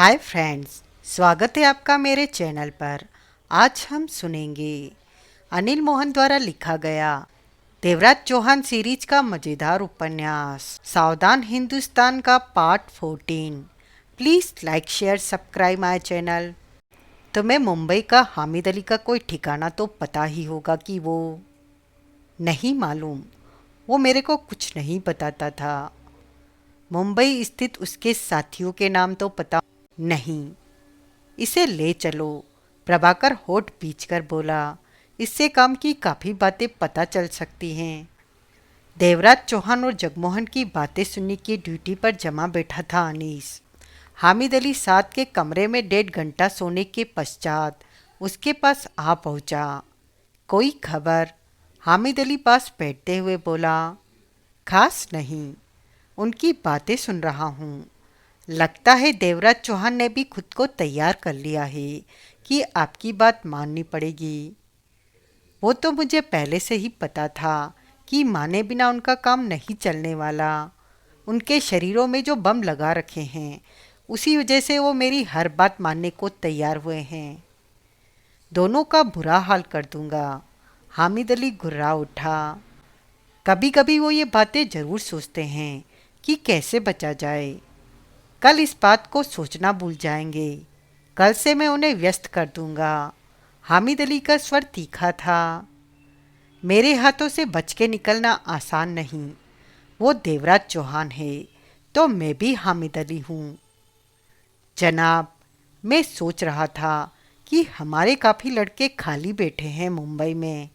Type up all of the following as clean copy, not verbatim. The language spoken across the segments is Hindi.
हाय फ्रेंड्स, स्वागत है आपका मेरे चैनल पर। आज हम सुनेंगे अनिल मोहन द्वारा लिखा गया देवराज चौहान सीरीज का मज़ेदार उपन्यास सावधान हिंदुस्तान का part 14। Please like share subscribe my channel. तुम्हें मुंबई का हामिद अली का कोई ठिकाना तो पता ही होगा कि वो नहीं मालूम। वो मेरे को कुछ नहीं बताता था। मुंबई स्थित उसके साथियों के नाम तो पता नहीं। इसे ले चलो, प्रभाकर होठ पींचकर बोला। इससे काम की काफ़ी बातें पता चल सकती हैं। देवराज चौहान और जगमोहन की बातें सुनने की ड्यूटी पर जमा बैठा था अनीस। हामिद अली साथ के कमरे में 1.5 घंटा सोने के पश्चात उसके पास आ पहुंचा। कोई खबर? हामिद अली पास बैठते हुए बोला। खास नहीं, उनकी बातें सुन रहा हूँ। लगता है देवराज चौहान ने भी खुद को तैयार कर लिया है कि आपकी बात माननी पड़ेगी। वो तो मुझे पहले से ही पता था कि माने बिना उनका काम नहीं चलने वाला। उनके शरीरों में जो बम लगा रखे हैं, उसी वजह से वो मेरी हर बात मानने को तैयार हुए हैं। दोनों का बुरा हाल कर दूंगा। हामिद अली घुर्रा उठा। कभी कभी वो ये बातें ज़रूर सोचते हैं कि कैसे बचा जाए। कल इस बात को सोचना भूल जाएंगे। कल से मैं उन्हें व्यस्त कर दूंगा। हामिद अली का स्वर तीखा था। मेरे हाथों से बच के निकलना आसान नहीं। वो देवराज चौहान है तो मैं भी हामिद अली हूँ। जनाब, मैं सोच रहा था कि हमारे काफ़ी लड़के खाली बैठे हैं मुंबई में,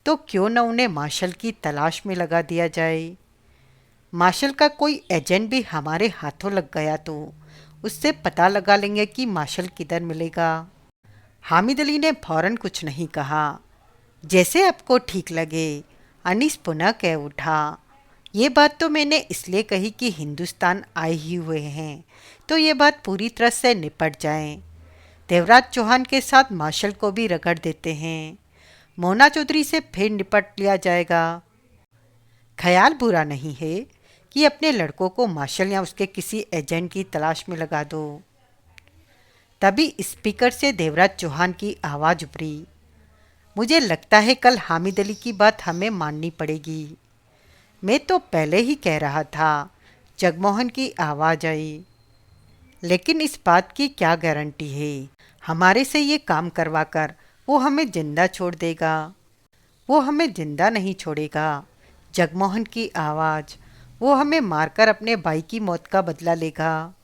तो क्यों न उन्हें मार्शल की तलाश में लगा दिया जाए। मार्शल का कोई एजेंट भी हमारे हाथों लग गया तो उससे पता लगा लेंगे कि मार्शल किधर मिलेगा। हामिद अली ने फौरन कुछ नहीं कहा। जैसे आपको ठीक लगे, अनीस पुनः कह उठा। ये बात तो मैंने इसलिए कही कि हिंदुस्तान आए ही हुए हैं तो ये बात पूरी तरह से निपट जाए। देवराज चौहान के साथ मार्शल को भी रगड़ देते हैं। मोना चौधरी से फिर निपट लिया जाएगा। ख्याल बुरा नहीं है कि अपने लड़कों को मार्शल या उसके किसी एजेंट की तलाश में लगा दो। तभी स्पीकर से देवराज चौहान की आवाज़ उभरी। मुझे लगता है कल हामिद अली की बात हमें माननी पड़ेगी। मैं तो पहले ही कह रहा था। जगमोहन की आवाज़ आई। लेकिन इस बात की क्या गारंटी है? हमारे से ये काम करवा कर वो हमें जिंदा छोड़ देगा? वो हमें जिंदा नहीं छोड़ेगा। जगमोहन की आवाज़। वो हमें मारकर अपने भाई की मौत का बदला लेगा।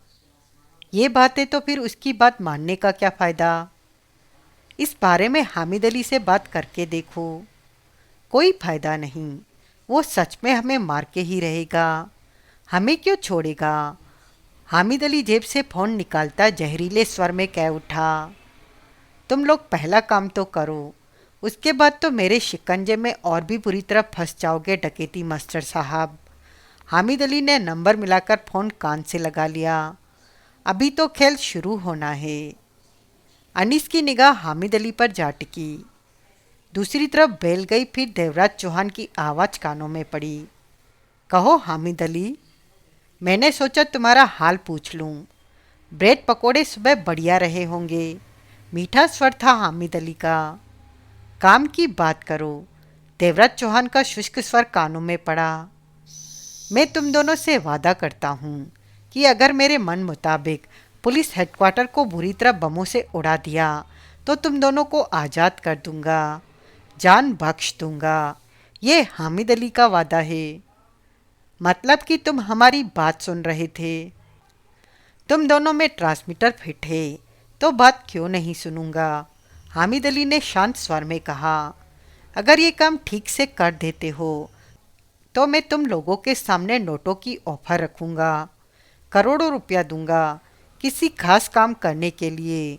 ये बातें तो फिर उसकी बात मानने का क्या फ़ायदा? इस बारे में हामिद अली से बात करके देखो। कोई फ़ायदा नहीं। वो सच में हमें मार के ही रहेगा। हमें क्यों छोड़ेगा? हामिद अली जेब से फ़ोन निकालता जहरीले स्वर में कह उठा। तुम लोग पहला काम तो करो, उसके बाद तो मेरे शिकंजे में और भी बुरी तरह फंस जाओगे डकैती मास्टर साहब। हामिद अली ने नंबर मिलाकर फ़ोन कान से लगा लिया। अभी तो खेल शुरू होना है। अनीस की निगाह हामिद अली पर जा टिकी। दूसरी तरफ बेल गई। फिर देवराज चौहान की आवाज़ कानों में पड़ी। कहो हामिद अली, मैंने सोचा तुम्हारा हाल पूछ लूँ। ब्रेड पकोड़े सुबह बढ़िया रहे होंगे। मीठा स्वर था हामिद अली का। काम की बात करो। देवराज चौहान का शुष्क स्वर कानों में पड़ा। मैं तुम दोनों से वादा करता हूँ कि अगर मेरे मन मुताबिक पुलिस हेडक्वार्टर को बुरी तरह बमों से उड़ा दिया तो तुम दोनों को आज़ाद कर दूंगा, जान बख्श दूंगा। ये हामिद अली का वादा है। मतलब कि तुम हमारी बात सुन रहे थे। तुम दोनों में ट्रांसमीटर फिट है तो बात क्यों नहीं सुनूंगा? हामिद अली ने शांत स्वर में कहा। अगर ये काम ठीक से कर देते हो तो मैं तुम लोगों के सामने नोटों की ऑफर रखूंगा। करोड़ों रुपया दूंगा किसी खास काम करने के लिए।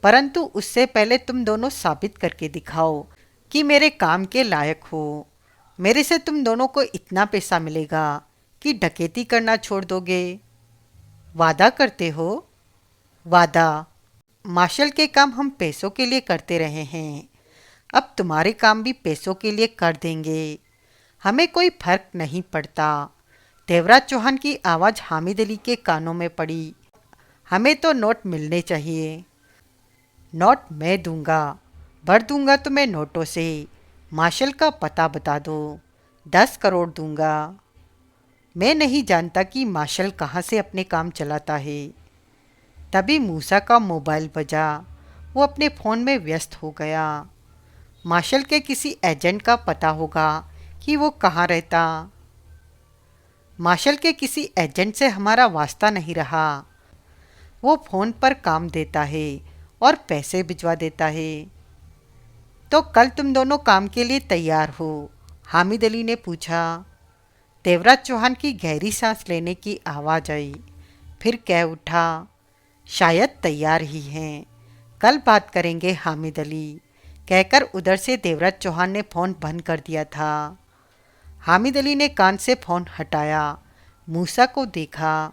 परंतु उससे पहले तुम दोनों साबित करके दिखाओ कि मेरे काम के लायक हो। मेरे से तुम दोनों को इतना पैसा मिलेगा कि डकैती करना छोड़ दोगे। वादा करते हो? वादा। मार्शल के काम हम पैसों के लिए करते रहे हैं, अब तुम्हारे काम भी पैसों के लिए कर देंगे। हमें कोई फर्क नहीं पड़ता। देवराज चौहान की आवाज़ हामिद अली के कानों में पड़ी। हमें तो नोट मिलने चाहिए। नोट मैं दूंगा, भर दूंगा तुम्हें नोटों से। मार्शल का पता बता दो, 10 करोड़ दूंगा। मैं नहीं जानता कि मार्शल कहाँ से अपने काम चलाता है। तभी मूसा का मोबाइल बजा। वो अपने फ़ोन में व्यस्त हो गया। मार्शल के किसी एजेंट का पता होगा कि वो कहाँ रहता। मार्शल के किसी एजेंट से हमारा वास्ता नहीं रहा। वो फ़ोन पर काम देता है और पैसे भिजवा देता है। तो कल तुम दोनों काम के लिए तैयार हो? हामिद अली ने पूछा। देवराज चौहान की गहरी सांस लेने की आवाज़ आई। फिर कह उठा, शायद तैयार ही हैं। कल बात करेंगे हामिद अली, कहकर उधर से देवराज चौहान ने फ़ोन बंद कर दिया था। हामिद अली ने कान से फ़ोन हटाया, मूसा को देखा।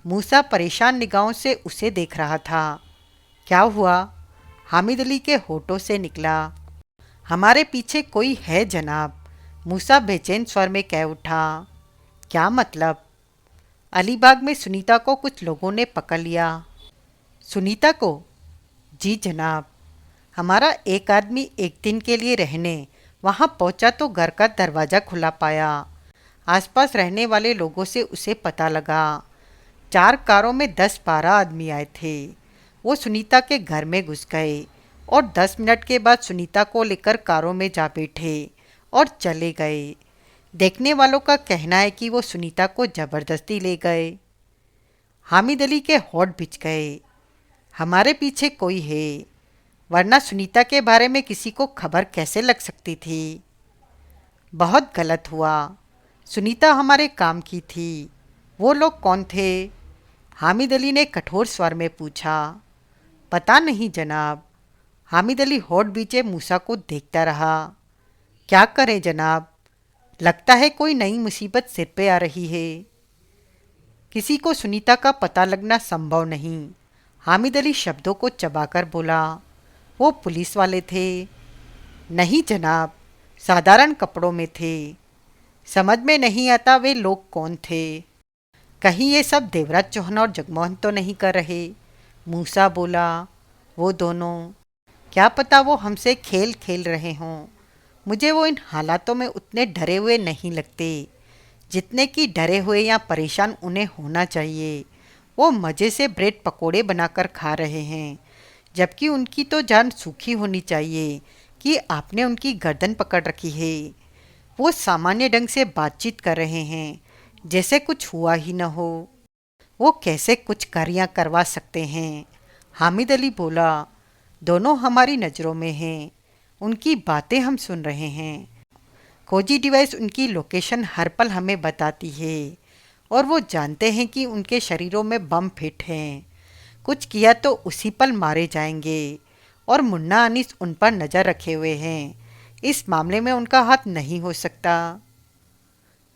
मूसा परेशान निगाहों से उसे देख रहा था। क्या हुआ? हामिद अली के होठों से निकला। हमारे पीछे कोई है जनाब। मूसा बेचैन स्वर में कह उठा। क्या मतलब? अलीबाग में सुनीता को कुछ लोगों ने पकड़ लिया। सुनीता को? जी जनाब। हमारा एक आदमी एक दिन के लिए रहने वहाँ पहुँचा तो घर का दरवाज़ा खुला पाया। आसपास रहने वाले लोगों से उसे पता लगा। 4 कारों में 10-12 आदमी आए थे। वो सुनीता के घर में घुस गए और 10 मिनट के बाद सुनीता को लेकर कारों में जा बैठे और चले गए। देखने वालों का कहना है कि वो सुनीता को ज़बरदस्ती ले गए। हामिद अली के होठ बिछ गए। हमारे पीछे कोई है, वरना सुनीता के बारे में किसी को खबर कैसे लग सकती थी? बहुत गलत हुआ। सुनीता हमारे काम की थी। वो लोग कौन थे? हामिद अली ने कठोर स्वर में पूछा। पता नहीं जनाब। हामिद अली होठ बीचे मूसा को देखता रहा। क्या करें जनाब, लगता है कोई नई मुसीबत सिर पे आ रही है। किसी को सुनीता का पता लगना संभव नहीं। हामिद अली शब्दों को चबाकर बोला। वो पुलिस वाले थे? नहीं जनाब, साधारण कपड़ों में थे। समझ में नहीं आता वे लोग कौन थे। कहीं ये सब देवराज चौहान और जगमोहन तो नहीं कर रहे? मूसा बोला। वो दोनों, क्या पता वो हमसे खेल खेल रहे हों। मुझे वो इन हालातों में उतने डरे हुए नहीं लगते जितने कि डरे हुए या परेशान उन्हें होना चाहिए। वो मज़े से ब्रेड पकोड़े बनाकर खा रहे हैं, जबकि उनकी तो जान सूखी होनी चाहिए कि आपने उनकी गर्दन पकड़ रखी है। वो सामान्य ढंग से बातचीत कर रहे हैं, जैसे कुछ हुआ ही न हो। वो कैसे कुछ कार्य करवा सकते हैं? हामिद अली बोला। दोनों हमारी नज़रों में हैं। उनकी बातें हम सुन रहे हैं। खोजी डिवाइस उनकी लोकेशन हर पल हमें बताती है और वो जानते हैं कि उनके शरीरों में बम फिट हैं। कुछ किया तो उसी पल मारे जाएंगे और मुन्ना अनीस उन पर नज़र रखे हुए हैं। इस मामले में उनका हाथ नहीं हो सकता।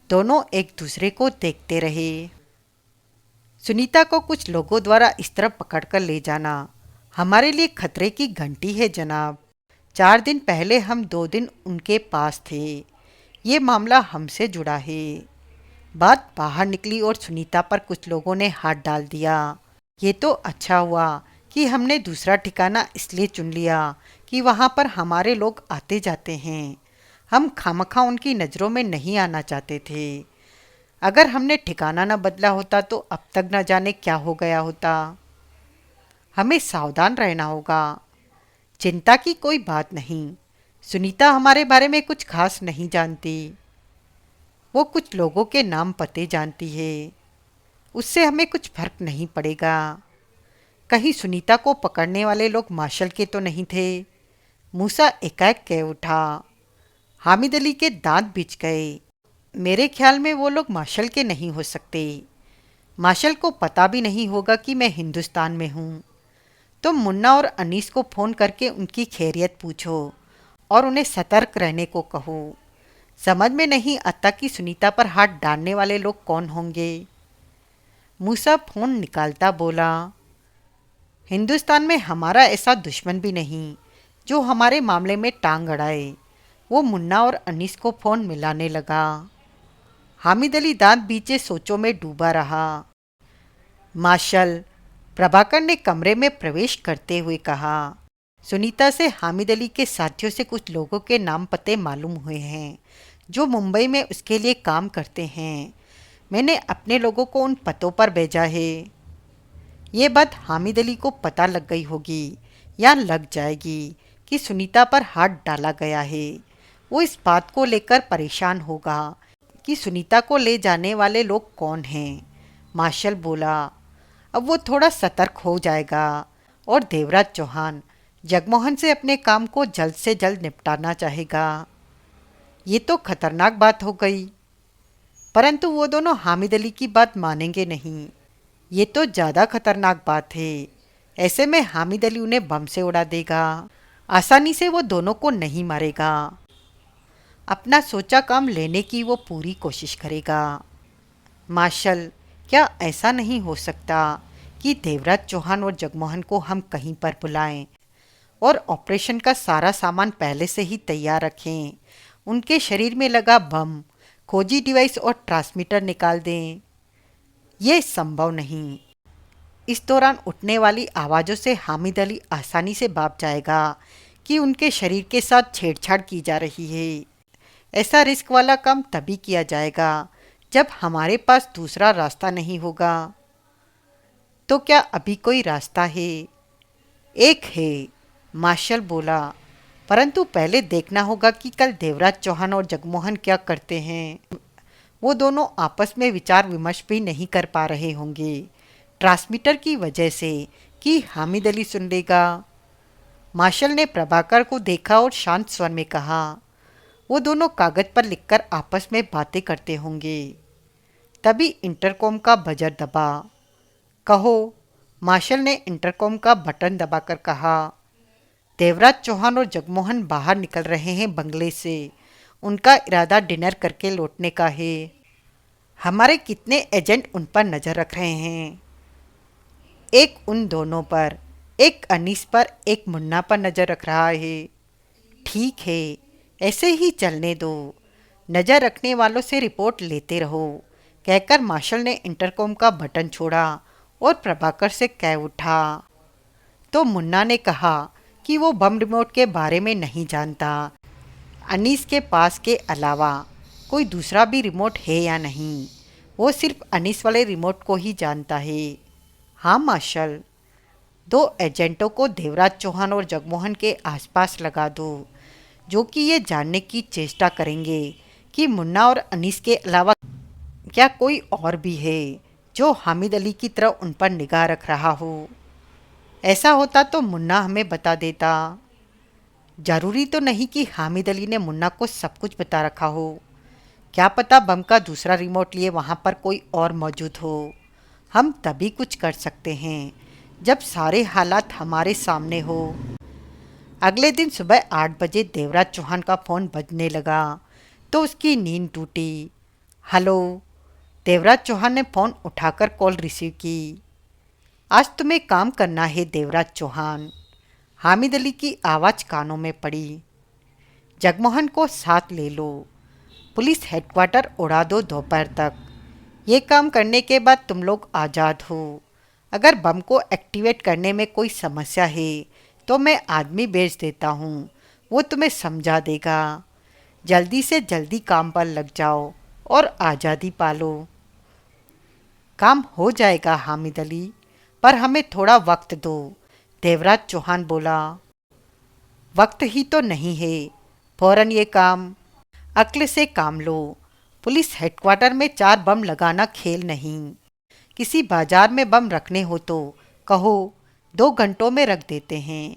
दोनों एक दूसरे को देखते रहे। सुनीता को कुछ लोगों द्वारा इस तरफ पकड़कर ले जाना हमारे लिए खतरे की घंटी है जनाब। 4 दिन पहले हम 2 दिन उनके पास थे। ये मामला हमसे जुड़ा है। बात बाहर निकली और सुनीता पर कुछ लोगों ने हाथ डाल दिया। ये तो अच्छा हुआ कि हमने दूसरा ठिकाना इसलिए चुन लिया कि वहाँ पर हमारे लोग आते जाते हैं। हम खामखा उनकी नज़रों में नहीं आना चाहते थे। अगर हमने ठिकाना न बदला होता तो अब तक न जाने क्या हो गया होता। हमें सावधान रहना होगा। चिंता की कोई बात नहीं। सुनीता हमारे बारे में कुछ खास नहीं जानती। वो कुछ लोगों के नाम पते जानती है। उससे हमें कुछ फर्क नहीं पड़ेगा। कहीं सुनीता को पकड़ने वाले लोग मार्शल के तो नहीं थे? मूसा एकाएक कह उठा। हामिद अली के दांत बिछ गए। मेरे ख्याल में वो लोग मार्शल के नहीं हो सकते। मार्शल को पता भी नहीं होगा कि मैं हिंदुस्तान में हूँ। तुम मुन्ना और अनीस को फ़ोन करके उनकी खैरियत पूछो और उन्हें सतर्क रहने को कहो। समझ में नहीं आता कि सुनीता पर हाथ डालने वाले लोग कौन होंगे। मूसा फ़ोन निकालता बोला। हिंदुस्तान में हमारा ऐसा दुश्मन भी नहीं जो हमारे मामले में टांग अड़ाए। वो मुन्ना और अनीस को फ़ोन मिलाने लगा। हामिद अली दांत बीचे सोचों में डूबा रहा। मार्शल, प्रभाकर ने कमरे में प्रवेश करते हुए कहा। सुनीता से हामिद अली के साथियों से कुछ लोगों के नाम पते मालूम हुए हैं जो मुंबई में उसके लिए काम करते हैं। मैंने अपने लोगों को उन पतों पर भेजा है। ये बात हामिद अली को पता लग गई होगी या लग जाएगी कि सुनीता पर हाथ डाला गया है। वो इस बात को लेकर परेशान होगा कि सुनीता को ले जाने वाले लोग कौन हैं। मार्शल बोला। अब वो थोड़ा सतर्क हो जाएगा और देवराज चौहान जगमोहन से अपने काम को जल्द से जल्द निपटाना चाहेगा। ये तो खतरनाक बात हो गई, परंतु वो दोनों हामिद अली की बात मानेंगे नहीं। ये तो ज़्यादा खतरनाक बात है। ऐसे में हामिद अली उन्हें बम से उड़ा देगा। आसानी से वो दोनों को नहीं मारेगा। अपना सोचा काम लेने की वो पूरी कोशिश करेगा। मार्शल, क्या ऐसा नहीं हो सकता कि देवराज चौहान और जगमोहन को हम कहीं पर बुलाएं और ऑपरेशन का सारा सामान पहले से ही तैयार रखें? उनके शरीर में लगा बम, खोजी डिवाइस और ट्रांसमीटर निकाल दें? ये संभव नहीं। इस दौरान उठने वाली आवाज़ों से हामिद अली आसानी से भाप जाएगा कि उनके शरीर के साथ छेड़छाड़ की जा रही है। ऐसा रिस्क वाला काम तभी किया जाएगा जब हमारे पास दूसरा रास्ता नहीं होगा। तो क्या अभी कोई रास्ता है? एक है, मार्शल बोला, परंतु पहले देखना होगा कि कल देवराज चौहान और जगमोहन क्या करते हैं। वो दोनों आपस में विचार विमर्श भी नहीं कर पा रहे होंगे ट्रांसमीटर की वजह से कि हामिद अली सुन लेगा। मार्शल ने प्रभाकर को देखा और शांत स्वर में कहा, वो दोनों कागज पर लिखकर आपस में बातें करते होंगे। तभी इंटरकॉम का बजर दबा। कहो, मार्शल ने इंटरकॉम का बटन दबाकर कहा। देवराज चौहान और जगमोहन बाहर निकल रहे हैं बंगले से। उनका इरादा डिनर करके लौटने का है। हमारे कितने एजेंट उन पर नज़र रख रहे हैं? एक उन दोनों पर, एक अनीस पर, एक मुन्ना पर नज़र रख रहा है। ठीक है, ऐसे ही चलने दो। नज़र रखने वालों से रिपोर्ट लेते रहो, कहकर मार्शल ने इंटरकॉम का बटन छोड़ा और प्रभाकर से कह उठा। तो मुन्ना ने कहा कि वो बम रिमोट के बारे में नहीं जानता। अनीस के पास के अलावा कोई दूसरा भी रिमोट है या नहीं, वो सिर्फ अनीस वाले रिमोट को ही जानता है। हाँ मार्शल, दो एजेंटों को देवराज चौहान और जगमोहन के आसपास लगा दो, जो कि ये जानने की चेष्टा करेंगे कि मुन्ना और अनीस के अलावा क्या कोई और भी है जो हामिद अली की तरह उन पर निगाह रख रहा हो। ऐसा होता तो मुन्ना हमें बता देता। जरूरी तो नहीं कि हामिद अली ने मुन्ना को सब कुछ बता रखा हो। क्या पता बम का दूसरा रिमोट लिए वहाँ पर कोई और मौजूद हो। हम तभी कुछ कर सकते हैं जब सारे हालात हमारे सामने हो। अगले दिन सुबह 8 बजे देवराज चौहान का फ़ोन बजने लगा तो उसकी नींद टूटी। हेलो, देवराज चौहान ने फ़ोन उठाकर कॉल रिसीव की। आज तुम्हें काम करना है देवराज चौहान। हामिद अली की आवाज़ कानों में पड़ी। जगमोहन को साथ ले लो, पुलिस हेडक्वार्टर उड़ा दो दोपहर तक। ये काम करने के बाद तुम लोग आज़ाद हो। अगर बम को एक्टिवेट करने में कोई समस्या है तो मैं आदमी भेज देता हूँ, वो तुम्हें समझा देगा। जल्दी से जल्दी काम पर लग जाओ और आज़ादी पालो। काम हो जाएगा हामिद अली, पर हमें थोड़ा वक्त दो, देवराज चौहान बोला। वक्त ही तो नहीं है, फौरन ये काम। अक्ल से काम लो। पुलिस हेडक्वार्टर में 4 बम लगाना खेल नहीं। किसी बाजार में बम रखने हो तो कहो, 2 घंटों में रख देते हैं,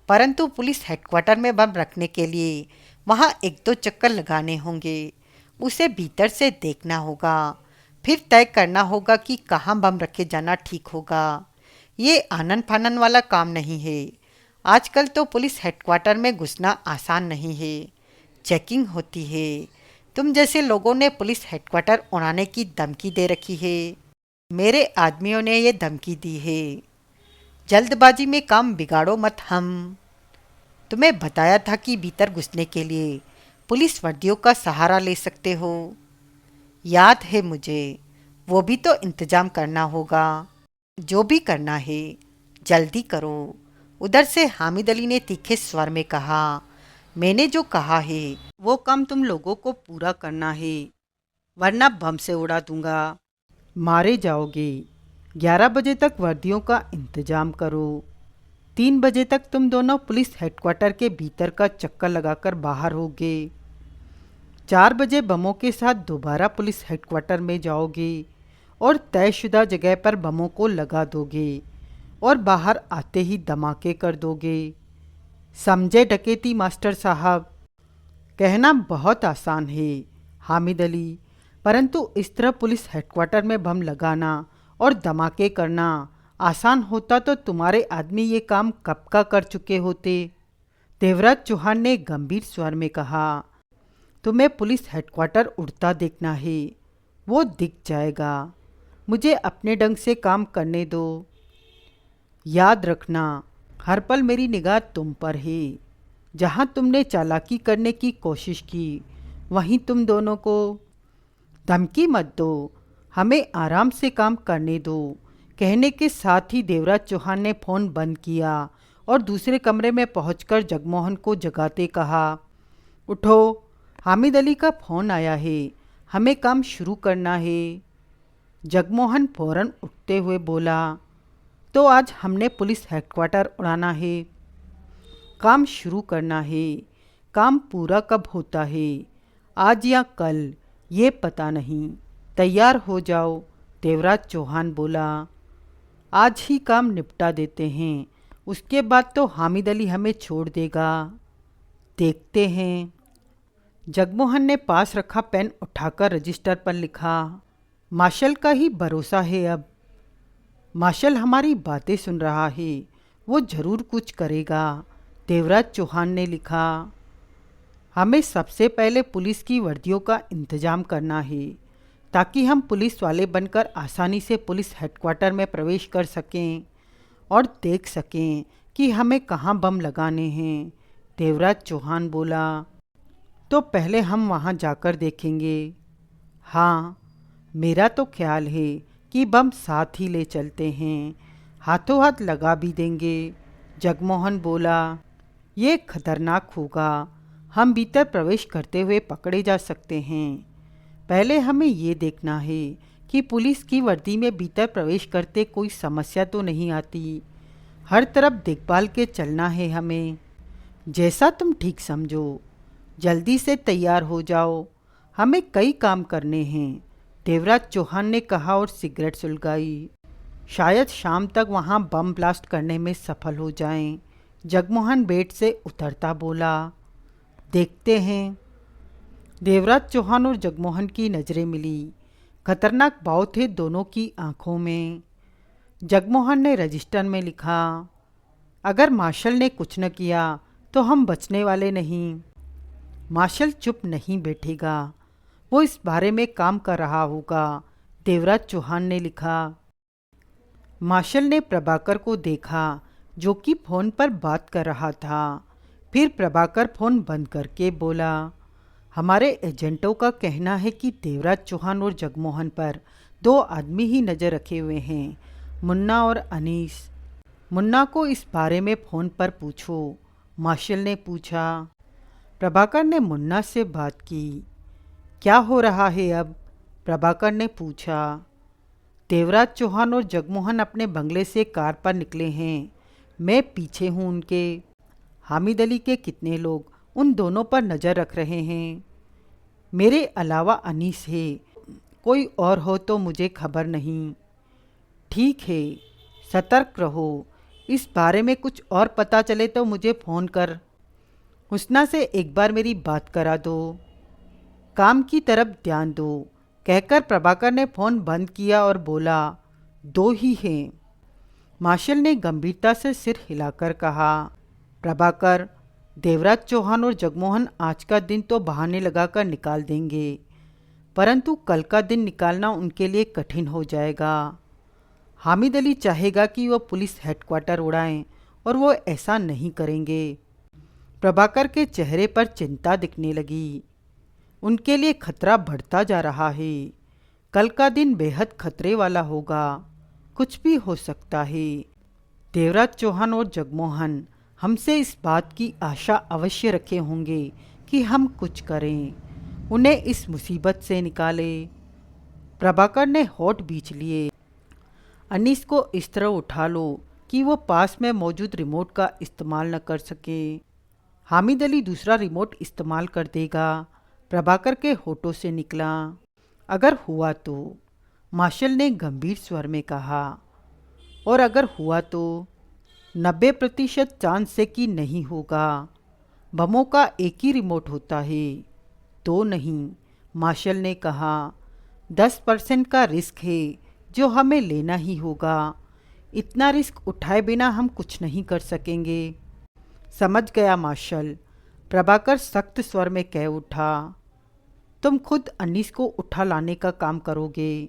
परंतु पुलिस हेडक्वार्टर में बम रखने के लिए वहाँ 1-2 चक्कर लगाने होंगे। उसे भीतर से देखना होगा, फिर तय करना होगा कि कहाँ बम रखे जाना ठीक होगा। ये आनन फानन वाला काम नहीं है। आजकल तो पुलिस हेडक्वार्टर में घुसना आसान नहीं है, चेकिंग होती है। तुम जैसे लोगों ने पुलिस हेडक्वार्टर उड़ाने की धमकी दे रखी है। मेरे आदमियों ने ये धमकी दी है। जल्दबाजी में काम बिगाड़ो मत। हम तुम्हें बताया था कि भीतर घुसने के लिए पुलिस वर्दियों का सहारा ले सकते हो। याद है मुझे, वो भी तो इंतजाम करना होगा। जो भी करना है जल्दी करो। उधर से हामिद अली ने तीखे स्वर में कहा, मैंने जो कहा है वो काम तुम लोगों को पूरा करना है, वरना बम से उड़ा दूंगा। मारे जाओगे। 11 बजे तक वर्दियों का इंतजाम करो। 3 बजे तक तुम दोनों पुलिस हेडक्वार्टर के भीतर का चक्कर लगाकर बाहर होगे। 4 बजे बमों के साथ दोबारा पुलिस हेडक्वार्टर में जाओगे और तयशुदा जगह पर बमों को लगा दोगे और बाहर आते ही धमाके कर दोगे। समझे डकैती मास्टर साहब? कहना बहुत आसान है हामिद अली, परंतु इस तरह पुलिस हेडक्वार्टर में बम लगाना और धमाके करना आसान होता तो तुम्हारे आदमी ये काम कब का कर चुके होते। देवराज चौहान ने गंभीर स्वर में कहा, तुम्हें पुलिस हेडक्वार्टर उड़ता देखना है, वो दिख जाएगा। मुझे अपने ढंग से काम करने दो। याद रखना, हर पल मेरी निगाह तुम पर है। जहाँ तुमने चालाकी करने की कोशिश की वहीं तुम दोनों को धमकी मत दो, हमें आराम से काम करने दो। कहने के साथ ही देवराज चौहान ने फ़ोन बंद किया और दूसरे कमरे में पहुंचकर जगमोहन को जगाते कहा, उठो, हामिद अली का फ़ोन आया है, हमें काम शुरू करना है। जगमोहन फौरन उठते हुए बोला, तो आज हमने पुलिस हेडक्वार्टर उड़ाना है, काम शुरू करना है। काम पूरा कब होता है, आज या कल, ये पता नहीं। तैयार हो जाओ। देवराज चौहान बोला, आज ही काम निपटा देते हैं, उसके बाद तो हामिद अली हमें छोड़ देगा। देखते हैं। जगमोहन ने पास रखा पेन उठाकर रजिस्टर पर लिखा, मार्शल का ही भरोसा है अब। मार्शल हमारी बातें सुन रहा है, वो ज़रूर कुछ करेगा। देवराज चौहान ने लिखा, हमें सबसे पहले पुलिस की वर्दियों का इंतजाम करना है ताकि हम पुलिस वाले बनकर आसानी से पुलिस हेडक्वार्टर में प्रवेश कर सकें और देख सकें कि हमें कहाँ बम लगाने हैं। देवराज चौहान बोला, तो पहले हम वहाँ जाकर देखेंगे। हाँ, मेरा तो ख्याल है कि बम साथ ही ले चलते हैं, हाथों हाथ लगा भी देंगे। जगमोहन बोला, ये खतरनाक होगा, हम भीतर प्रवेश करते हुए पकड़े जा सकते हैं। पहले हमें ये देखना है कि पुलिस की वर्दी में भीतर प्रवेश करते कोई समस्या तो नहीं आती। हर तरफ देखभाल के चलना है हमें। जैसा तुम ठीक समझो। जल्दी से तैयार हो जाओ, हमें कई काम करने हैं। देवराज चौहान ने कहा और सिगरेट सुलगाई। शायद शाम तक वहाँ बम ब्लास्ट करने में सफल हो जाएं। जगमोहन बेड से उतरता बोला, देखते हैं। देवराज चौहान और जगमोहन की नज़रें मिली। खतरनाक भाव थे दोनों की आंखों में। जगमोहन ने रजिस्टर में लिखा, अगर मार्शल ने कुछ न किया तो हम बचने वाले नहीं। मार्शल चुप नहीं बैठेगा, वो इस बारे में काम कर रहा होगा। देवराज चौहान ने लिखा। मार्शल ने प्रभाकर को देखा जो कि फ़ोन पर बात कर रहा था। फिर प्रभाकर फ़ोन बंद करके बोला, हमारे एजेंटों का कहना है कि देवराज चौहान और जगमोहन पर 2 आदमी ही नज़र रखे हुए हैं, मुन्ना और अनीस। मुन्ना को इस बारे में फ़ोन पर पूछो, मार्शल ने पूछा। प्रभाकर ने मुन्ना से बात की। क्या हो रहा है अब? प्रभाकर ने पूछा। देवराज चौहान और जगमोहन अपने बंगले से कार पर निकले हैं, मैं पीछे हूँ उनके। हामिद अली के कितने लोग उन दोनों पर नज़र रख रहे हैं। मेरे अलावा अनीस है, कोई और हो तो मुझे खबर नहीं। ठीक है, सतर्क रहो। इस बारे में कुछ और पता चले तो मुझे फ़ोन कर। हुस्ना से एक बार मेरी बात करा दो। काम की तरफ ध्यान दो। कहकर प्रभाकर ने फ़ोन बंद किया और बोला, 2 ही हैं। मार्शल ने गंभीरता से सिर हिलाकर कहा, प्रभाकर, देवराज चौहान और जगमोहन आज का दिन तो बहाने लगाकर निकाल देंगे, परंतु कल का दिन निकालना उनके लिए कठिन हो जाएगा। हामिद अली चाहेगा कि वो पुलिस हेडक्वार्टर उड़ाएं और वो ऐसा नहीं करेंगे। प्रभाकर के चेहरे पर चिंता दिखने लगी। उनके लिए खतरा बढ़ता जा रहा है। कल का दिन बेहद खतरे वाला होगा। कुछ भी हो सकता है। देवराज चौहान और जगमोहन हमसे इस बात की आशा अवश्य रखे होंगे कि हम कुछ करें, उन्हें इस मुसीबत से निकाले। प्रभाकर ने होठ बींच लिए। अनीस को इस तरह उठा लो कि वो पास में मौजूद रिमोट का इस्तेमाल न कर सके। हामिद अली दूसरा रिमोट इस्तेमाल कर देगा, प्रभाकर के होठों से निकला। अगर हुआ तो, मार्शल ने गंभीर स्वर में कहा। और अगर हुआ तो 90% चांस है कि नहीं होगा। बमों का एक ही रिमोट होता है, दो नहीं, मार्शल ने कहा। 10% का रिस्क है जो हमें लेना ही होगा। इतना रिस्क उठाए बिना हम कुछ नहीं कर सकेंगे। समझ गया मार्शल, प्रभाकर सख्त स्वर में कह उठा। तुम खुद अनीस को उठा लाने का काम करोगे।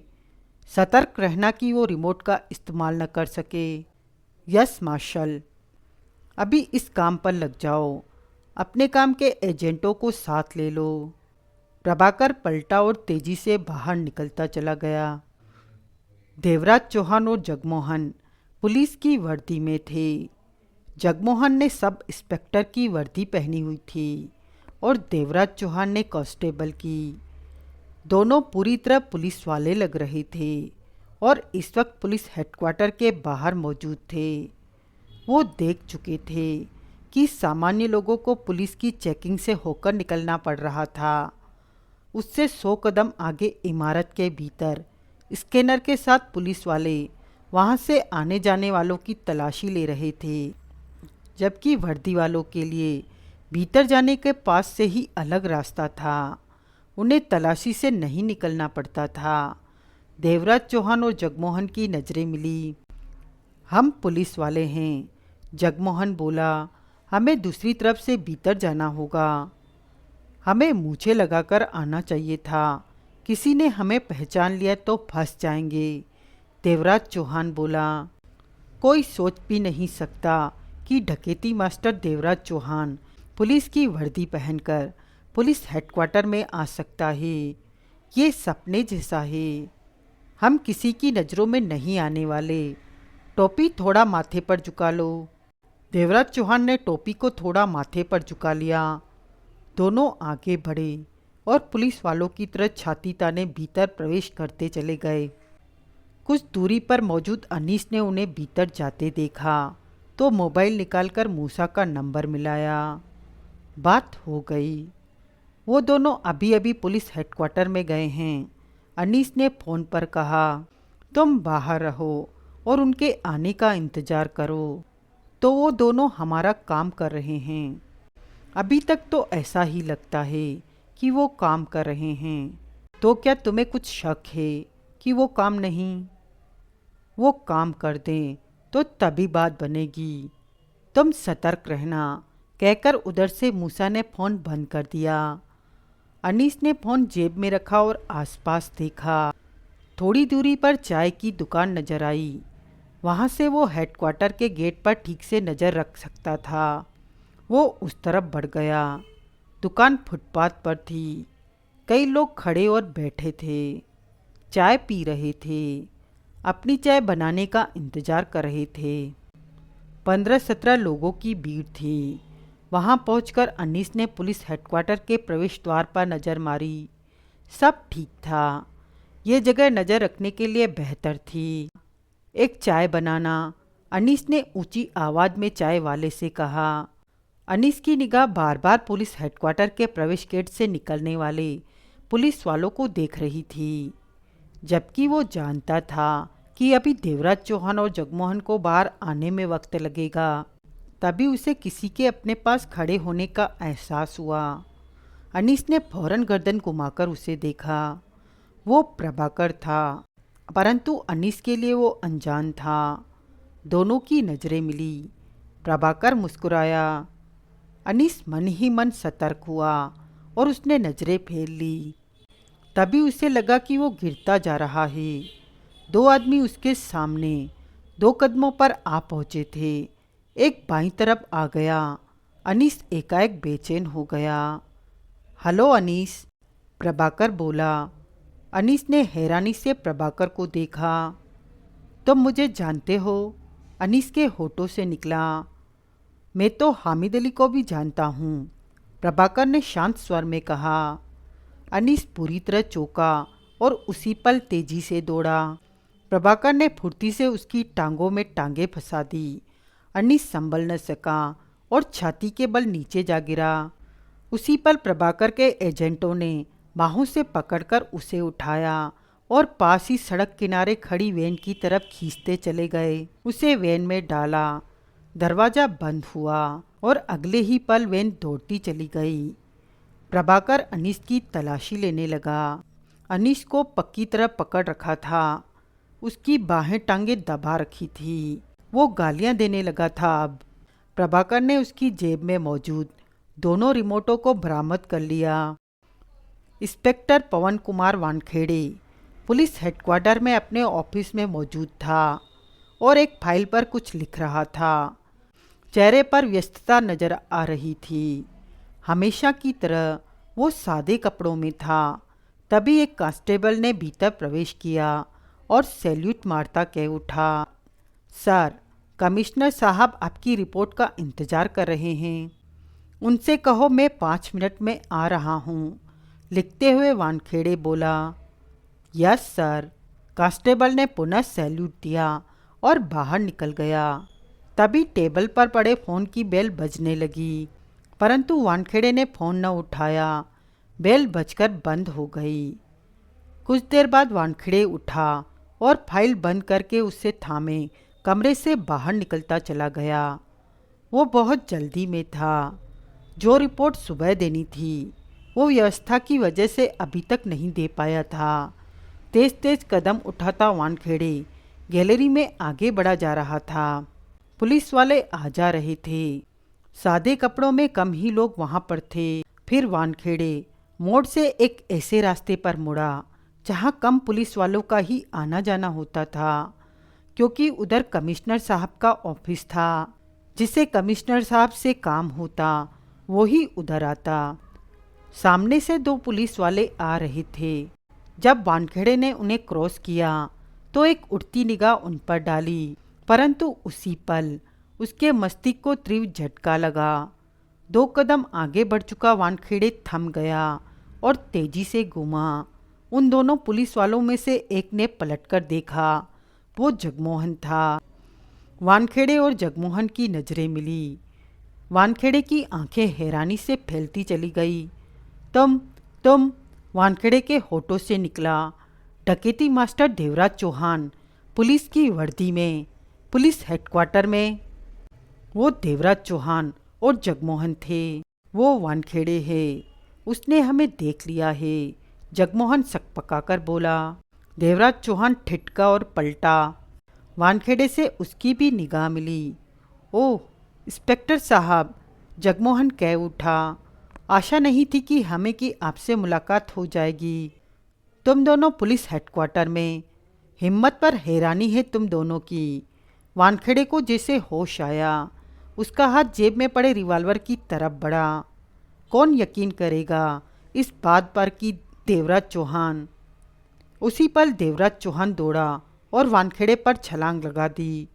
सतर्क रहना कि वो रिमोट का इस्तेमाल न कर सके। Yes marshal. अभी इस काम पर लग जाओ, अपने काम के एजेंटों को साथ ले लो। प्रभाकर पलटा और तेजी से बाहर निकलता चला गया। देवराज चौहान और जगमोहन पुलिस की वर्दी में थे। जगमोहन ने सब इंस्पेक्टर की वर्दी पहनी हुई थी और देवराज चौहान ने कांस्टेबल की। दोनों पूरी तरह पुलिस वाले लग रहे थे और इस वक्त पुलिस हेडक्वार्टर के बाहर मौजूद थे। वो देख चुके थे कि सामान्य लोगों को पुलिस की चेकिंग से होकर निकलना पड़ रहा था। उससे 100 कदम आगे इमारत के भीतर स्कैनर के साथ पुलिस वाले वहां से आने जाने वालों की तलाशी ले रहे थे, जबकि वर्दी वालों के लिए भीतर जाने के पास से ही अलग रास्ता था। उन्हें तलाशी से नहीं निकलना पड़ता था। देवराज चौहान और जगमोहन की नज़रें मिली। हम पुलिस वाले हैं, जगमोहन बोला। हमें दूसरी तरफ से भीतर जाना होगा। हमें मूछें लगाकर आना चाहिए था, किसी ने हमें पहचान लिया तो फंस जाएंगे, देवराज चौहान बोला। कोई सोच भी नहीं सकता कि डकैती मास्टर देवराज चौहान पुलिस की वर्दी पहनकर पुलिस हेडक्वार्टर में आ सकता है। ये सपने जैसा है। हम किसी की नज़रों में नहीं आने वाले। टोपी थोड़ा माथे पर झुका लो। देवराज चौहान ने टोपी को थोड़ा माथे पर झुका लिया। दोनों आगे बढ़े और पुलिस वालों की तरह छाती ताने भीतर प्रवेश करते चले गए। कुछ दूरी पर मौजूद अनीस ने उन्हें भीतर जाते देखा तो मोबाइल निकालकर मूसा का नंबर मिलाया। बात हो गई। वो दोनों अभी अभी पुलिस हेडक्वार्टर में गए हैं। अनीस ने फ़ोन पर कहा, तुम बाहर रहो और उनके आने का इंतज़ार करो। तो वो दोनों हमारा काम कर रहे हैं। अभी तक तो ऐसा ही लगता है कि वो काम कर रहे हैं। तो क्या तुम्हें कुछ शक है कि वो काम नहीं? वो काम कर दें तो तभी बात बनेगी। तुम सतर्क रहना, कहकर उधर से मूसा ने फ़ोन बंद कर दिया। अनीस ने फ़ोन जेब में रखा और आसपास देखा। थोड़ी दूरी पर चाय की दुकान नजर आई। वहाँ से वो हेडक्वार्टर के गेट पर ठीक से नज़र रख सकता था। वो उस तरफ बढ़ गया। दुकान फुटपाथ पर थी। कई लोग खड़े और बैठे थे, चाय पी रहे थे, अपनी चाय बनाने का इंतज़ार कर रहे थे। 15-17 लोगों की भीड़ थी। वहां पहुंचकर अनीस ने पुलिस हेडक्वार्टर के प्रवेश द्वार पर नज़र मारी। सब ठीक था। ये जगह नज़र रखने के लिए बेहतर थी। एक चाय बनाना, अनीस ने ऊंची आवाज़ में चाय वाले से कहा। अनीस की निगाह बार बार पुलिस हेडक्वार्टर के प्रवेश गेट से निकलने वाले पुलिस वालों को देख रही थी, जबकि वो जानता था कि अभी देवराज चौहान और जगमोहन को बाहर आने में वक्त लगेगा। तभी उसे किसी के अपने पास खड़े होने का एहसास हुआ। अनीस ने फौरन गर्दन घुमाकर उसे देखा। वो प्रभाकर था, परंतु अनीस के लिए वो अनजान था। दोनों की नज़रें मिली। प्रभाकर मुस्कुराया। अनीस मन ही मन सतर्क हुआ और उसने नज़रें फेर ली। तभी उसे लगा कि वो गिरता जा रहा है। 2 आदमी उसके सामने 2 कदमों पर आ पहुँचे थे। एक बाईं तरफ आ गया। अनीस एकाएक बेचैन हो गया। हेलो अनीस, प्रभाकर बोला। अनीस ने हैरानी से प्रभाकर को देखा। तुम मुझे जानते हो? अनीस के होठों से निकला। मैं तो हामिद अली को भी जानता हूँ, प्रभाकर ने शांत स्वर में कहा। अनीस पूरी तरह चौंका और उसी पल तेजी से दौड़ा। प्रभाकर ने फुर्ती से उसकी टांगों में टांगें फंसा दी। अनीस संभल न सका और छाती के बल नीचे जा गिरा। उसी पल प्रभाकर के एजेंटों ने बाहों से पकड़कर उसे उठाया और पास ही सड़क किनारे खड़ी वैन की तरफ खींचते चले गए। उसे वैन में डाला, दरवाज़ा बंद हुआ और अगले ही पल वैन दौड़ती चली गई। प्रभाकर अनीस की तलाशी लेने लगा। अनीस को पक्की तरह पकड़ रखा था, उसकी बाहें टांगें दबा रखी थी। वो गालियां देने लगा था। अब प्रभाकर ने उसकी जेब में मौजूद दोनों रिमोटों को बरामद कर लिया। इंस्पेक्टर पवन कुमार वानखेड़े पुलिस हेडक्वार्टर में अपने ऑफिस में मौजूद था और एक फाइल पर कुछ लिख रहा था। चेहरे पर व्यस्तता नजर आ रही थी। हमेशा की तरह वो सादे कपड़ों में था। तभी एक कांस्टेबल ने भीतर प्रवेश किया और सैल्यूट मारता कह उठा, सर, कमिश्नर साहब आपकी रिपोर्ट का इंतज़ार कर रहे हैं। उनसे कहो मैं 5 मिनट में आ रहा हूँ, लिखते हुए वानखेड़े बोला। यस सर, कांस्टेबल ने पुनः सैल्यूट दिया और बाहर निकल गया। तभी टेबल पर पड़े फ़ोन की बेल बजने लगी, परंतु वानखेड़े ने फ़ोन न उठाया। बेल बजकर बंद हो गई। कुछ देर बाद वानखेड़े उठा और फाइल बंद करके उसे थामे कमरे से बाहर निकलता चला गया। वो बहुत जल्दी में था। जो रिपोर्ट सुबह देनी थी वो व्यवस्था की वजह से अभी तक नहीं दे पाया था। तेज तेज कदम उठाता वानखेड़े गैलरी में आगे बढ़ा जा रहा था। पुलिस वाले आ जा रहे थे। सादे कपड़ों में कम ही लोग वहां पर थे। फिर वानखेड़े मोड़ से एक ऐसे रास्ते पर मुड़ा जहां कम पुलिस वालों का ही आना जाना होता था, क्योंकि उधर कमिश्नर साहब का ऑफिस था। जिसे कमिश्नर साहब से काम होता वो ही उधर आता। सामने से 2 पुलिस वाले आ रहे थे। जब वानखेड़े ने उन्हें क्रॉस किया तो एक उड़ती निगाह उन पर डाली, परंतु उसी पल उसके मस्तिष्क को तीव्र झटका लगा। 2 कदम आगे बढ़ चुका वानखेड़े थम गया और तेजी से घूमा। उन दोनों पुलिस वालों में से एक ने पलटकर देखा। वो जगमोहन था। वानखेड़े और जगमोहन की नजरें मिली। वानखेड़े की आंखें हैरानी से फैलती चली गई। तुम वानखेड़े के होठों से निकला। डकैती मास्टर देवराज चौहान, पुलिस की वर्दी में, पुलिस हेडक्वार्टर में। वो देवराज चौहान और जगमोहन थे। वो वानखेड़े है, उसने हमें देख लिया है, जगमोहन सकपकाकर बोला। देवराज चौहान ठिठका और पलटा। वानखेड़े से उसकी भी निगाह मिली। ओह इंस्पेक्टर साहब, जगमोहन कह उठा। आशा नहीं थी कि हमें कि आपसे मुलाकात हो जाएगी। तुम दोनों पुलिस हेडक्वार्टर में, हिम्मत पर हैरानी है तुम दोनों की। वानखेड़े को जैसे होश आया, उसका हाथ जेब में पड़े रिवॉल्वर की तरफ बढ़ा। कौन यकीन करेगा इस बात पर कि देवराज चौहान। उसी पल देवराज चौहान दौड़ा और वानखेड़े पर छलांग लगा दी।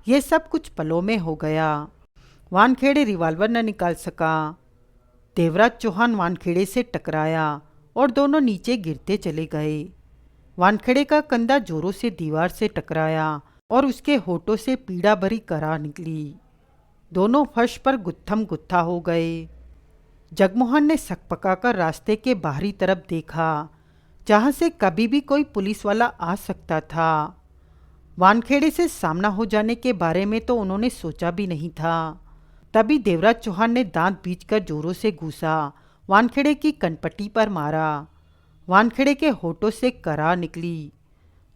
यह सब कुछ पलों में हो गया। वानखेड़े रिवॉल्वर न निकाल सका। देवराज चौहान वानखेड़े से टकराया और दोनों नीचे गिरते चले गए। वानखेड़े का कंधा जोरों से दीवार से टकराया और उसके होठों से पीड़ा भरी करार निकली। दोनों फर्श पर गुत्थम गुत्था हो गए। जगमोहन ने सकपकाकर रास्ते के बाहरी तरफ देखा, जहां से कभी भी कोई पुलिस वाला आ सकता था। वानखेड़े से सामना हो जाने के बारे में तो उन्होंने सोचा भी नहीं था। तभी देवराज चौहान ने दांत बींचकर जोरों से घूसा, वानखेड़े की कनपट्टी पर मारा। वानखेड़े के होठों से करार निकली।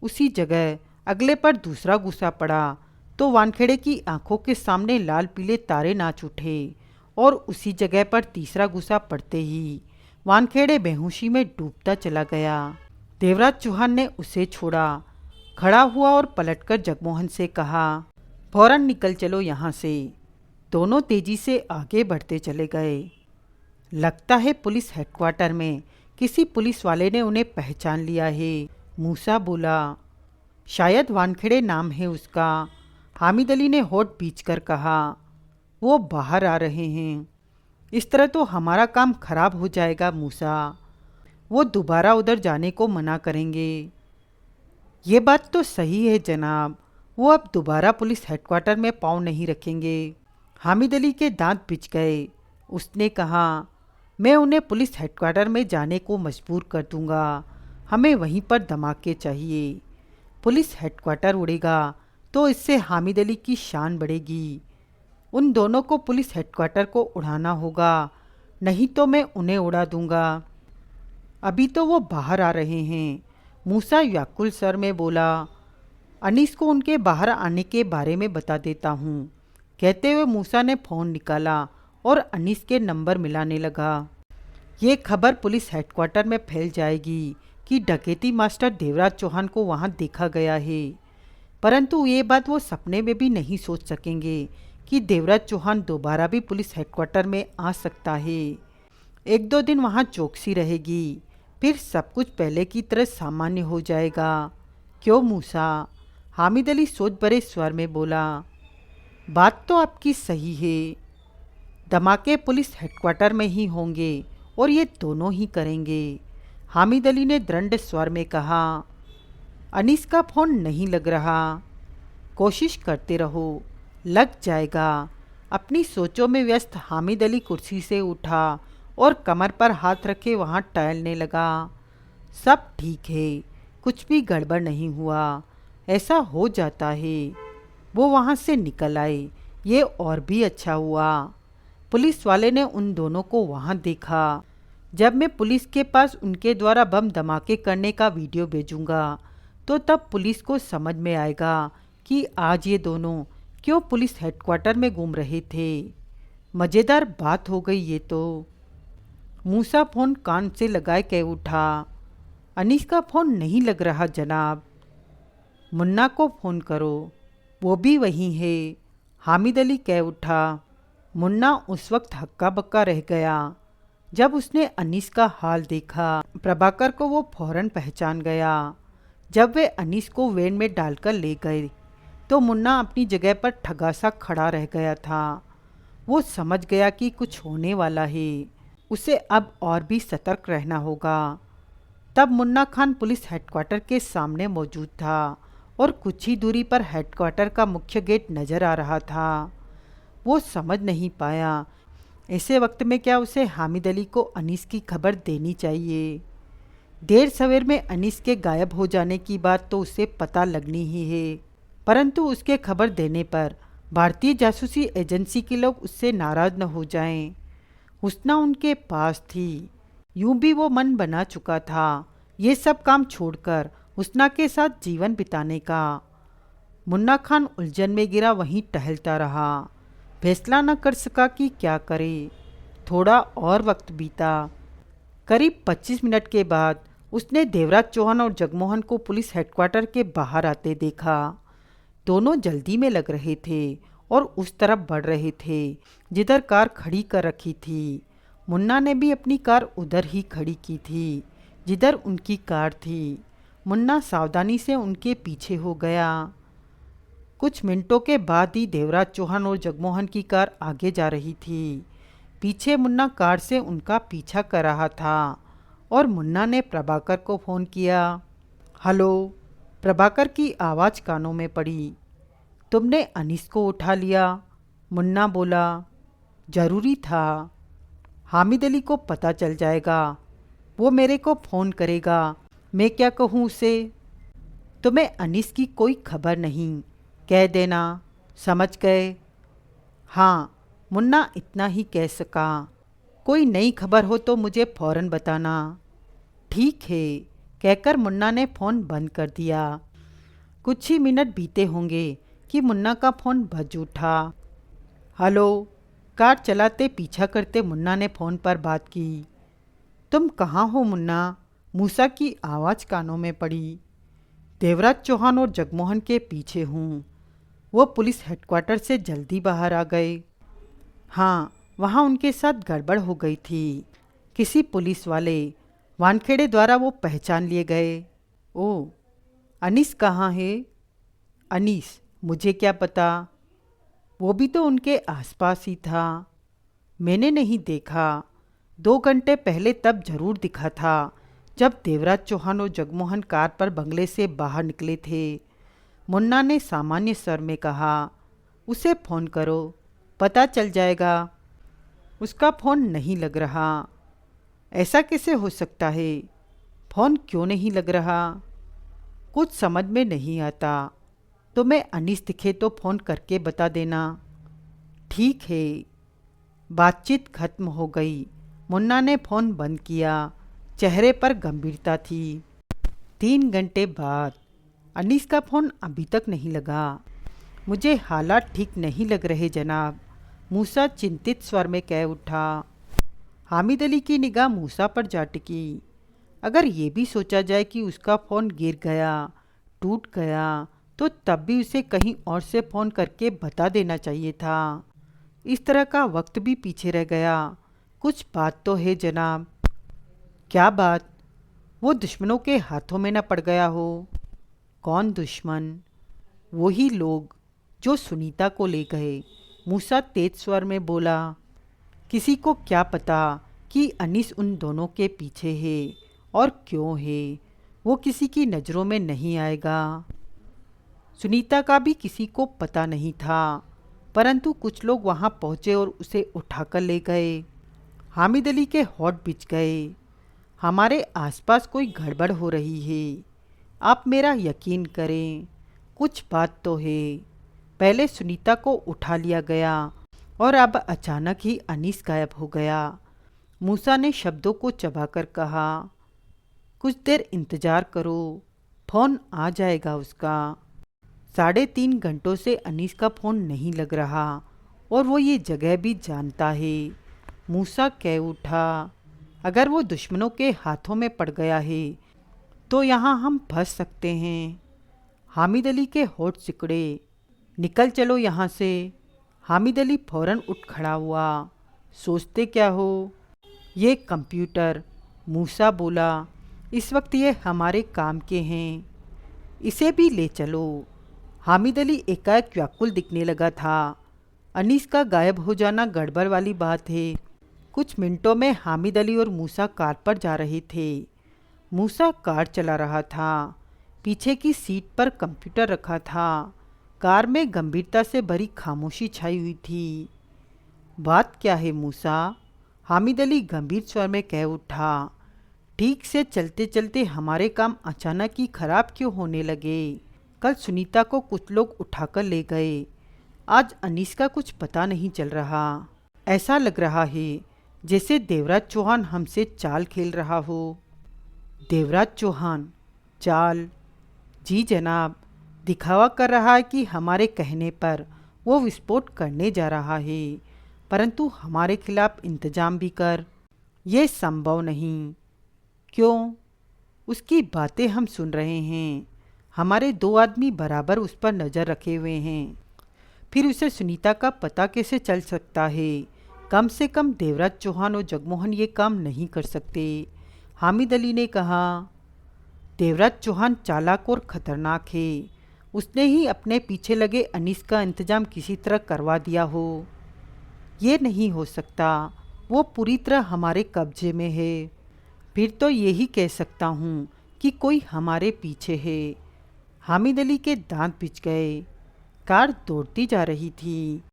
उसी जगह अगले पर दूसरा घूसा पड़ा तो वानखेड़े की आंखों के सामने लाल पीले तारे नाच उठे और उसी जगह पर तीसरा घूसा पड़ते ही वानखेड़े बेहोशी में डूबता चला गया। देवराज चौहान ने उसे छोड़ा, खड़ा हुआ और पलटकर जगमोहन से कहा, फौरन निकल चलो यहाँ से। दोनों तेजी से आगे बढ़ते चले गए। लगता है पुलिस हेडक्वार्टर में किसी पुलिस वाले ने उन्हें पहचान लिया है, मूसा बोला। शायद वानखेड़े नाम है उसका। हामिद अली ने होठ भींचकर कहा। वो बाहर आ रहे हैं। इस तरह तो हमारा काम खराब हो जाएगा मूसा। वो दोबारा उधर जाने को मना करेंगे। ये बात तो सही है जनाब। वो अब दोबारा पुलिस हेडक्वार्टर में पाँव नहीं रखेंगे। हामिद अली के दांत पिच गए। उसने कहा, मैं उन्हें पुलिस हेडक्वार्टर में जाने को मजबूर कर दूंगा। हमें वहीं पर धमाके चाहिए। पुलिस हेडक्वार्टर उड़ेगा तो इससे हामिद अली की शान बढ़ेगी। उन दोनों को पुलिस हेडक्वार्टर को उड़ाना होगा, नहीं तो मैं उन्हें उड़ा दूंगा। अभी तो वो बाहर आ रहे हैं। मूसा व्याकुल स्वर में बोला। अनीस को उनके बाहर आने के बारे में बता देता हूँ। कहते हुए मूसा ने फ़ोन निकाला और अनीस के नंबर मिलाने लगा। ये खबर पुलिस हेडक्वार्टर में फैल जाएगी कि डकैती मास्टर देवराज चौहान को वहाँ देखा गया है। परंतु ये बात वो सपने में भी नहीं सोच सकेंगे कि देवराज चौहान दोबारा भी पुलिस हेडक्वार्टर में आ सकता है। एक दो दिन वहाँ चौकसी रहेगी, फिर सब कुछ पहले की तरह सामान्य हो जाएगा। क्यों मूसा? हामिद अली सोच भरे स्वर में बोला। बात तो आपकी सही है। धमाके पुलिस हेडक्वार्टर में ही होंगे और ये दोनों ही करेंगे। हामिद अली ने दृढ़ स्वर में कहा। अनीस का फ़ोन नहीं लग रहा। कोशिश करते रहो, लग जाएगा। अपनी सोचों में व्यस्त हामिद अली कुर्सी से उठा और कमर पर हाथ रखे वहाँ टहलने लगा। सब ठीक है, कुछ भी गड़बड़ नहीं हुआ। ऐसा हो जाता है। वो वहाँ से निकल आए, ये और भी अच्छा हुआ। पुलिस वाले ने उन दोनों को वहाँ देखा। जब मैं पुलिस के पास उनके द्वारा बम धमाके करने का वीडियो भेजूंगा तो तब पुलिस को समझ में आएगा कि आज ये दोनों क्यों पुलिस हेडक्वार्टर में घूम रहे थे। मज़ेदार बात हो गई ये तो। मूसा फ़ोन कान से लगाए कह उठा। अनीस का फ़ोन नहीं लग रहा जनाब। मुन्ना को फ़ोन करो, वो भी वहीं है। हामिद अली कह उठा। मुन्ना उस वक्त हक्का बक्का रह गया। जब उसने अनीस का हाल देखा, प्रभाकर को वो फौरन पहचान गया। जब वे अनीस को वैन में डालकर ले गए तो मुन्ना अपनी जगह पर ठगा सा खड़ा रह गया था। वो समझ गया कि कुछ होने वाला है। उसे अब और भी सतर्क रहना होगा। तब मुन्ना खान पुलिस हेडक्वार्टर के सामने मौजूद था और कुछ ही दूरी पर हेडक्वार्टर का मुख्य गेट नज़र आ रहा था। वो समझ नहीं पाया ऐसे वक्त में क्या उसे हामिद अली को अनीस की खबर देनी चाहिए। देर सवेर में अनीस के गायब हो जाने की बात तो उसे पता लगनी ही है, परंतु उसके खबर देने पर भारतीय जासूसी एजेंसी के लोग उससे नाराज न हो जाएं। हुस्ना उनके पास थी। यूं भी वो मन बना चुका था ये सब काम छोड़कर हुस्ना के साथ जीवन बिताने का। मुन्ना खान उलझन में गिरा वहीं टहलता रहा। फैसला न कर सका कि क्या करे। थोड़ा और वक्त बीता। करीब 25 मिनट के बाद उसने देवराज चौहान और जगमोहन को पुलिस हेडक्वार्टर के बाहर आते देखा। दोनों जल्दी में लग रहे थे और उस तरफ बढ़ रहे थे जिधर कार खड़ी कर रखी थी। मुन्ना ने भी अपनी कार उधर ही खड़ी की थी जिधर उनकी कार थी। मुन्ना सावधानी से उनके पीछे हो गया। कुछ मिनटों के बाद ही देवराज चौहान और जगमोहन की कार आगे जा रही थी। पीछे मुन्ना कार से उनका पीछा कर रहा था और मुन्ना ने प्रभाकर को फ़ोन किया। हेलो। प्रभाकर की आवाज़ कानों में पड़ी। तुमने अनीस को उठा लिया? मुन्ना बोला। ज़रूरी था। हामिद अली को पता चल जाएगा, वो मेरे को फ़ोन करेगा। मैं क्या कहूँ उसे? तुम्हें अनीस की कोई खबर नहीं, कह देना। समझ गए? हाँ, मुन्ना इतना ही कह सका। कोई नई खबर हो तो मुझे फ़ौरन बताना। ठीक है, कहकर मुन्ना ने फ़ोन बंद कर दिया। कुछ ही मिनट बीते होंगे कि मुन्ना का फ़ोन बज उठा। हेलो। कार चलाते पीछा करते मुन्ना ने फ़ोन पर बात की। तुम कहाँ हो मुन्ना? मूसा की आवाज़ कानों में पड़ी। देवराज चौहान और जगमोहन के पीछे हूँ। वो पुलिस हेडक्वार्टर से जल्दी बाहर आ गए। हाँ, वहाँ उनके साथ गड़बड़ हो गई थी। किसी पुलिस वाले वानखेड़े द्वारा वो पहचान लिए गए। ओह, अनीस कहाँ है? अनीस, मुझे क्या पता, वो भी तो उनके आसपास ही था। मैंने नहीं देखा। 2 घंटे पहले तब जरूर दिखा था, जब देवराज चौहान और जगमोहन कार पर बंगले से बाहर निकले थे। मुन्ना ने सामान्य स्वर में कहा, उसे फ़ोन करो, पता चल जाएगा। उसका फ़ोन नहीं लग रहा। ऐसा कैसे हो सकता है? फ़ोन क्यों नहीं लग रहा? कुछ समझ में नहीं आता। तो मैं अनीस दिखे तो फ़ोन करके बता देना। ठीक है। बातचीत खत्म हो गई। मुन्ना ने फ़ोन बंद किया। चेहरे पर गंभीरता थी। 3 घंटे बाद अनीस का फ़ोन अभी तक नहीं लगा। मुझे हालात ठीक नहीं लग रहे जनाब, मूसा चिंतित स्वर में कह उठा। हामिद अली की निगाह मूसा पर जा टिकी। अगर ये भी सोचा जाए कि उसका फ़ोन गिर गया, टूट गया, तो तब भी उसे कहीं और से फ़ोन करके बता देना चाहिए था। इस तरह का वक्त भी पीछे रह गया। कुछ बात तो है जनाब। क्या बात? वो दुश्मनों के हाथों में न पड़ गया हो? कौन दुश्मन? वही लोग जो सुनीता को ले गए, मूसा तेज स्वर में बोला। किसी को क्या पता कि अनीस उन दोनों के पीछे है और क्यों है। वो किसी की नज़रों में नहीं आएगा। सुनीता का भी किसी को पता नहीं था, परंतु कुछ लोग वहां पहुंचे और उसे उठाकर ले गए। हामिद अली के होठ बिछ गए। हमारे आसपास कोई गड़बड़ हो रही है। आप मेरा यकीन करें, कुछ बात तो है। पहले सुनीता को उठा लिया गया और अब अचानक ही अनीस गायब हो गया। मूसा ने शब्दों को चबाकर कहा, कुछ देर इंतज़ार करो, फ़ोन आ जाएगा उसका। 3.5 घंटों से अनीस का फ़ोन नहीं लग रहा और वो ये जगह भी जानता है। मूसा कह उठा, अगर वो दुश्मनों के हाथों में पड़ गया है तो यहाँ हम फंस सकते हैं। हामिद अली के होठ सिकुड़े। निकल चलो यहाँ से। हामिद अली फौरन उठ खड़ा हुआ। सोचते क्या हो? ये कंप्यूटर, मूसा बोला, इस वक्त ये हमारे काम के हैं। इसे भी ले चलो। हामिद अली एकाएक व्याकुल दिखने लगा था। अनीस का गायब हो जाना गड़बड़ वाली बात है। कुछ मिनटों में हामिद अली और मूसा कार पर जा रहे थे। मूसा कार चला रहा था। पीछे की सीट पर कंप्यूटर रखा था। कार में गंभीरता से भरी खामोशी छाई हुई थी। बात क्या है मूसा? हामिद अली गंभीर स्वर में कह उठा। ठीक से चलते चलते हमारे काम अचानक ही खराब क्यों होने लगे? कल सुनीता को कुछ लोग उठाकर ले गए। आज अनीस का कुछ पता नहीं चल रहा। ऐसा लग रहा है जैसे देवराज चौहान हमसे चाल खेल रहा हो। देवराज चौहान? चाल? जी जनाब, दिखावा कर रहा है कि हमारे कहने पर वो विस्फोट करने जा रहा है, परंतु हमारे खिलाफ इंतजाम भी कर। ये संभव नहीं। क्यों? उसकी बातें हम सुन रहे हैं। हमारे 2 आदमी बराबर उस पर नज़र रखे हुए हैं। फिर उसे सुनीता का पता कैसे चल सकता है? कम से कम देवराज चौहान और जगमोहन ये काम नहीं कर सकते। हामिद अली ने कहा, देवराज चौहान चालाक और ख़तरनाक है। उसने ही अपने पीछे लगे अनीस का इंतजाम किसी तरह करवा दिया हो। ये नहीं हो सकता। वो पूरी तरह हमारे कब्जे में है। फिर तो यही कह सकता हूँ कि कोई हमारे पीछे है। हामिद अली के दांत पिच गए। कार दौड़ती जा रही थी।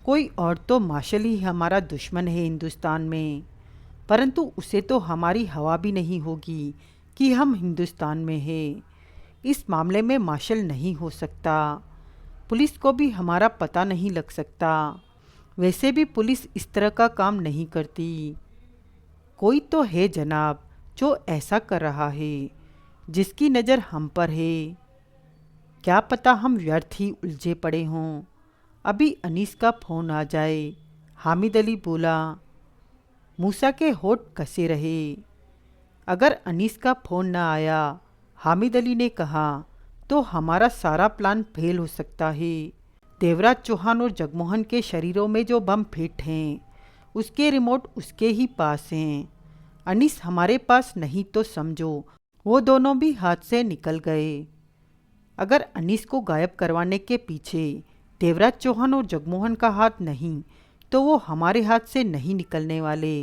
कोई और तो मार्शल ही हमारा दुश्मन है हिंदुस्तान में, परंतु उसे तो हमारी हवा भी नहीं होगी कि हम हिंदुस्तान में हैं। इस मामले में मार्शल नहीं हो सकता। पुलिस को भी हमारा पता नहीं लग सकता। वैसे भी पुलिस इस तरह का काम नहीं करती। कोई तो है जनाब जो ऐसा कर रहा है, जिसकी नज़र हम पर है। क्या पता हम व्यर्थ ही उलझे पड़े हों। अभी अनीस का फ़ोन आ जाए। हामिद अली बोला। मूसा के होठ कसे रहे। अगर अनीस का फ़ोन न आया, हामिद अली ने कहा, तो हमारा सारा प्लान फेल हो सकता है। देवराज चौहान और जगमोहन के शरीरों में जो बम फिट हैं, उसके रिमोट उसके ही पास हैं। अनीस हमारे पास नहीं तो समझो वो दोनों भी हाथ से निकल गए। अगर अनीस को गायब करवाने के पीछे देवराज चौहान और जगमोहन का हाथ नहीं तो वो हमारे हाथ से नहीं निकलने वाले।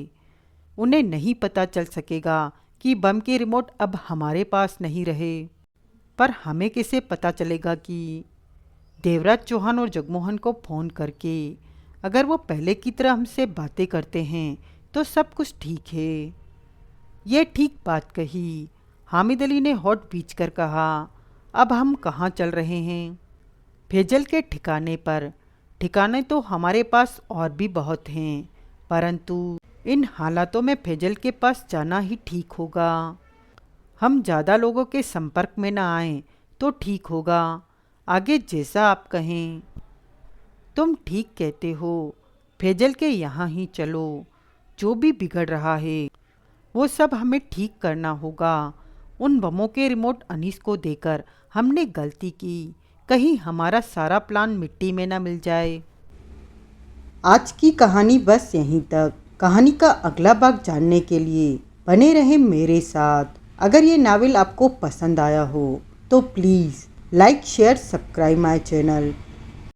उन्हें नहीं पता चल सकेगा कि बम के रिमोट अब हमारे पास नहीं रहे। पर हमें कैसे पता चलेगा कि देवराज चौहान और जगमोहन को फ़ोन करके अगर वो पहले की तरह हमसे बातें करते हैं तो सब कुछ ठीक है। ये ठीक बात कही। हामिद अली ने होठ भींच कर कहा, अब हम कहाँ चल रहे हैं? फैजल के ठिकाने पर। ठिकाने तो हमारे पास और भी बहुत हैं, परंतु इन हालातों में फैजल के पास जाना ही ठीक होगा। हम ज़्यादा लोगों के संपर्क में ना आएं तो ठीक होगा। आगे जैसा आप कहें। तुम ठीक कहते हो। फैजल के यहाँ ही चलो। जो भी बिगड़ रहा है वो सब हमें ठीक करना होगा। उन बमों के रिमोट अनीस को देकर हमने गलती की। कहीं हमारा सारा प्लान मिट्टी में ना मिल जाए। आज की कहानी बस यहीं तक। कहानी का अगला भाग जानने के लिए बने रहें मेरे साथ। अगर ये नावल आपको पसंद आया हो तो please like share subscribe my channel.